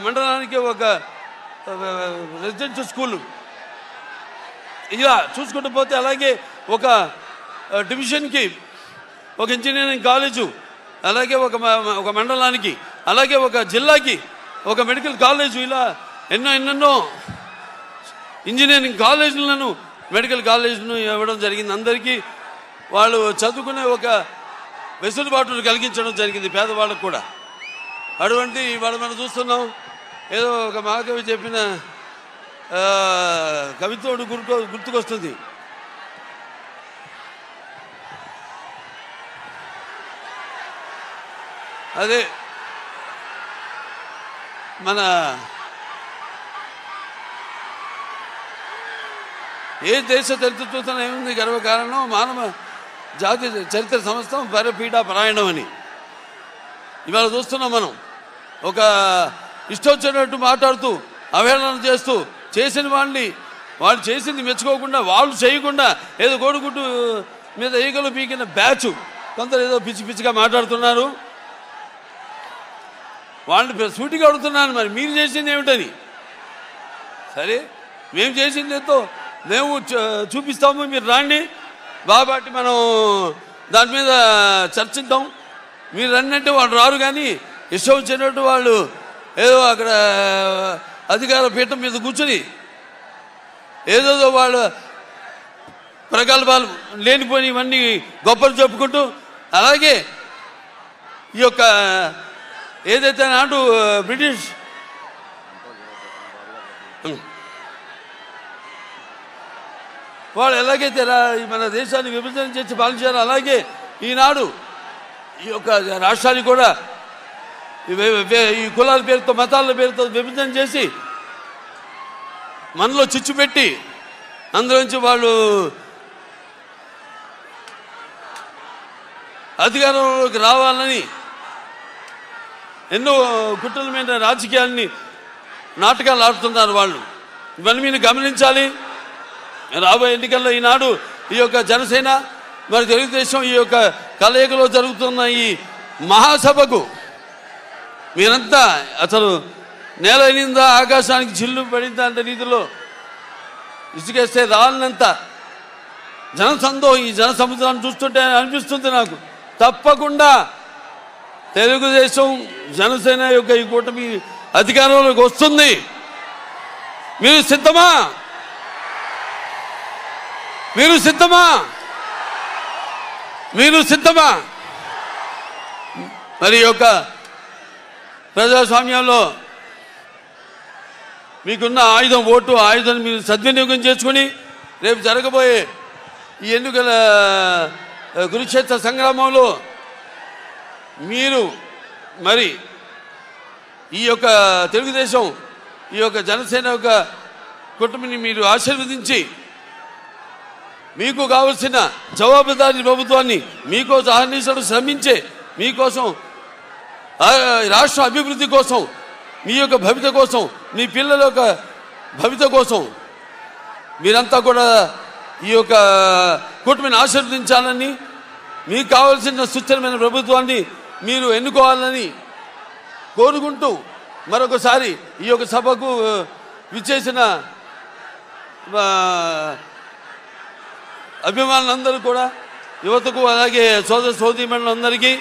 మండలానికి ఒక residential school, ఇలా చూసుకుంటూ పోతే అలాగే ఒక డివిజన్కి ఒక ఇంజనీరింగ్ కాలేజు, అలాగే ఒక మండలానికి, అలాగే ఒక జిల్లాకి ఒక మెడికల్ కాలేజు, ఇలా ఎన్నెన్నో ఇంజనీరింగ్ కాలేజీలను మెడికల్ కాలేజీలను ఇవ్వడం జరిగింది. అందరికీ వాళ్ళు చదువుకునే ఒక వెసులుబాటును కలిగించడం జరిగింది పేదవాళ్ళకు కూడా. అటువంటి వాళ్ళు మనం చూస్తున్నాం. ఏదో ఒక మహాకవి చెప్పిన కవిత్వం గుర్తుకొస్తుంది. అదే మన ఏ దేశ చరిత్ర చూస్తున్నా ఏముంది, గర్వకారణం మానవ జాతి చరిత్ర సమస్తం పరపీఠా పరాయణం అని ఇవాళ చూస్తున్నాం మనం. ఒక ఇష్టం వచ్చినట్టు మాట్లాడుతూ అవహేళన చేస్తూ చేసిన వాళ్ళు చేసింది మెచ్చుకోకుండా, వాళ్ళు చేయకుండా ఏదో కోడిగుడ్డు మీద ఈగలు పీకిన బ్యాచ్ కొందరు ఏదో పిచ్చి పిచ్చిగా మాట్లాడుతున్నారు. వాళ్ళని సూటిగా అడుగుతున్నాను, మరి మీరు చేసింది ఏమిటని. సరే, మేము చేసింది ఎంతో మేము చూపిస్తాము, మీరు రాండి బాబాటి మనం దాని మీద చర్చిద్దాం. మీరు రండి వాళ్ళు రారు. కానీ ఇష్టం వచ్చినట్టు వాళ్ళు ఏదో అక్కడ అధికార పీఠం మీద కూర్చొని ఏదేదో వాళ్ళు ప్రగల్భాలు లేనిపోయి ఇవన్నీ గొప్పలు చెప్పుకుంటూ, అలాగే ఈ యొక్క ఏదైతే నాటు బ్రిటిష్ వాళ్ళు ఎలాగైతే మన దేశాన్ని విభజన చేసి పాలించారో అలాగే ఈనాడు ఈ యొక్క రాష్ట్రాన్ని కూడా ఈ కులాల పేరుతో మతాల పేరుతో విభజన చేసి మనలో చిచ్చు పెట్టి అందులోంచి వాళ్ళు అధికారంలోకి రావాలని ఎన్నో కుట్రలమైన రాజకీయాల్ని నాటకాలు ఆడుతున్నారు వాళ్ళు. ఇవన్నీ మీరు గమనించాలి. రాబోయే ఎన్నికల్లో ఈనాడు ఈ యొక్క జనసేన మరి తెలుగుదేశం ఈ యొక్క కలయికలో జరుగుతున్న ఈ మహాసభకు మీరంతా అసలు నేల అయినిందా ఆకాశానికి చిల్లు పడిందా అంత రీతిలో ఇసుకేస్తే రాలినంత జనసందోహం ఈ జన సముద్రాన్ని చూస్తుంటే అనిపిస్తుంది నాకు. తప్పకుండా తెలుగుదేశం జనసేన యొక్క ఈ కూటమి అధికారంలోకి వస్తుంది. మీరు సిద్ధమా? మీరు సిద్ధమా? మీరు సిద్ధమా? మరి యొక్క ప్రజాస్వామ్యంలో మీకున్న ఆయుధం ఓటు, ఆయుధాన్ని మీరు సద్వినియోగం చేసుకుని రేపు జరగబోయే ఈ ఎన్నికల కురుక్షేత్ర సంగ్రామంలో మీరు మరి ఈ యొక్క తెలుగుదేశం ఈ యొక్క జనసేన యొక్క కుటుంబాన్ని మీరు ఆశీర్వదించి మీకు కావలసిన జవాబుదారీ ప్రభుత్వాన్ని మీకోసం అహర్నిశలు శ్రమించే మీకోసం రాష్ట్ర అభివృద్ధి కోసం, మీ యొక్క భవిత కోసం, మీ పిల్లల యొక్క భవిత కోసం మీరంతా కూడా ఈ యొక్క కూటమిని ఆశీర్వదించాలని, మీకు కావలసిన సుస్థిరమైన ప్రభుత్వాన్ని మీరు ఎన్నుకోవాలని కోరుకుంటూ మరొకసారి ఈ యొక్క సభకు విచ్చేసిన అభిమానులందరూ కూడా, యువతకు, అలాగే సోదర సోదరీమణులందరికీ,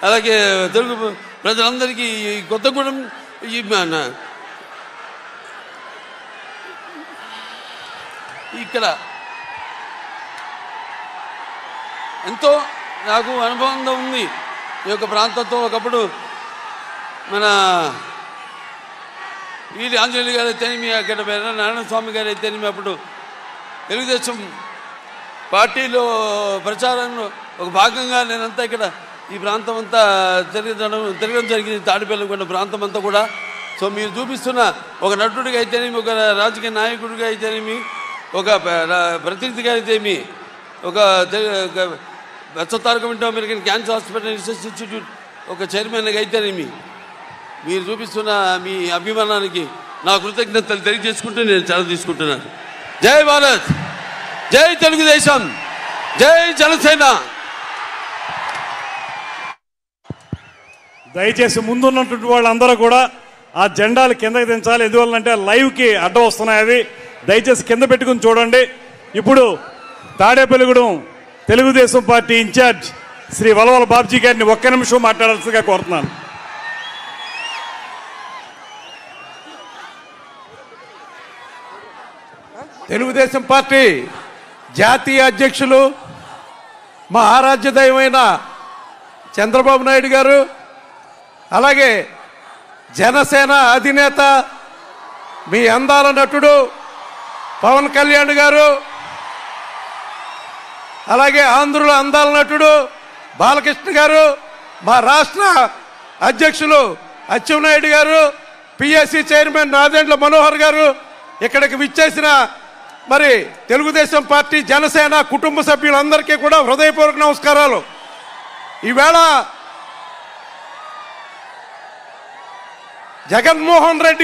అలాగే తెలుగు ప్రజలందరికీ ఈ కొత్తగూడెం ఇక్కడ ఎంతో నాకు అనుభవం ఉంది ఈ యొక్క ప్రాంతంతో. ఒకప్పుడు మన వీరి ఆంజనేయులు గారు అయితేనేమి, అక్కడ నారాయణ స్వామి గారు అయితేనేమి, అప్పుడు తెలుగుదేశం పార్టీలో ప్రచారంలో ఒక భాగంగా నేనంతా ఇక్కడ ఈ ప్రాంతం అంతా తిరగడం జరిగింది. తాడిపల్లికొండ ప్రాంతం అంతా కూడా. సో మీరు చూపిస్తున్న ఒక నటుడిగా అయితేనేమి, ఒక రాజకీయ నాయకుడిగా అయితేనేమి, ఒక ప్రతినిధిగా అయితేమి, ఒక బెచ్చతారక వింటూ American cancer hospital research institute ఒక చైర్మన్గా అయితేనేమి, మీరు చూపిస్తున్న మీ అభిమానానికి నా కృతజ్ఞతలు తెలియజేసుకుంటూ నేను సెలవు తీసుకుంటున్నాను. జై భారత్, జై తెలుగుదేశం, జై జనసేన. దయచేసి ముందున్నటువంటి వాళ్ళందరూ కూడా ఆ జెండాలు కిందకి దించాలి. ఎందువల్లంటే లైవ్కి అడ్డం వస్తున్నాయి అవి. దయచేసి కింద పెట్టుకుని చూడండి. ఇప్పుడు తాడేపల్లిగూడెం తెలుగుదేశం పార్టీ ఇన్ఛార్జ్ శ్రీ వలవల బాబ్జీ గారిని ఒక్క నిమిషం మాట్లాడాల్సిందిగా కోరుతున్నాను. తెలుగుదేశం పార్టీ జాతీయ అధ్యక్షులు మా ఆరాధ్య దైవమైన చంద్రబాబు నాయుడు గారు, అలాగే జనసేన అధినేత మీ అందాల నటుడు పవన్ కళ్యాణ్ గారు, అలాగే ఆంధ్రుల అందాల నటుడు బాలకృష్ణ గారు, మా రాష్ట్ర అధ్యక్షులు అచ్చెన్నాయుడు గారు, పిఎస్సి చైర్మన్ నాదెండ్ల మనోహర్ గారు, ఇక్కడికి విచ్చేసిన మరి తెలుగుదేశం పార్టీ జనసేన కుటుంబ సభ్యులందరికీ కూడా హృదయపూర్వక నమస్కారాలు. ఈవేళ జగన్మోహన్ రెడ్డి